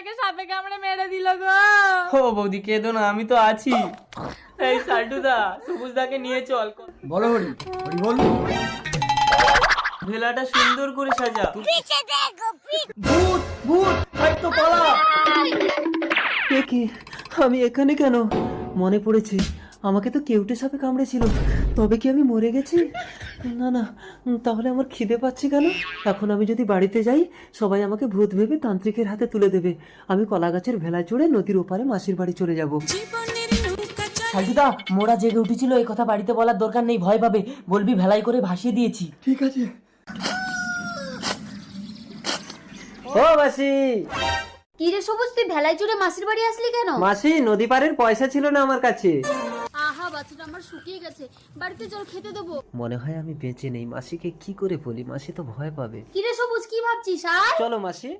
মেয়েটাকে সাপে কামড়ে মেরে দিল গো। ও বৌদি কেঁদো না, আমি তো আছি। এই সাল্টুদা, সবুজদাকে নিয়ে চল। বলো হরি, হরি বল। ভেলাটা সুন্দর করে সাজা। ভূত ভূত, হাট তো পালা। কি আমি এখানে কেন? মনে পড়েছে, আমাকে তো কেউটে সাপে কামড়েছিল। তবে কি আমি মরে গেছি? না না, তাহলে আমার খিদে পাচ্ছে কেন? এখন আমি যদি বাড়িতে যাই, সবাই আমাকে ভূত ভেবে তান্ত্রিকের হাতে তুলে দেবে। আমি কলা গাছের ভেলায় চড়ে নদীর ওপারে মাসির বাড়ি চলে যাব। সাল্টুদা, মোরা জেগে উঠেছিল, এই কথা বাড়িতে বলার দরকার নেই, ভয় পাবে। বলবি ভেলাই করে ভাসিয়ে দিয়েছি। ঠিক আছে। ও মাসি! কি রে সবুজ, তুই ভেলায় চড়ে মাসির বাড়ি আসলি কেন? মাসি, নদী পারের পয়সা ছিল না আমার কাছে। আহা, বাচ্চাটা আমার শুকিয়ে গেছে, বাড়িতে চল খেতে দেবো। মনে হয় আমি বেঁচে নেই। মাসিকে কি করে বলি? মাসি তো ভয় পাবে। কি রে সবুজ, কি ভাবছিস? আর চলো মাসি।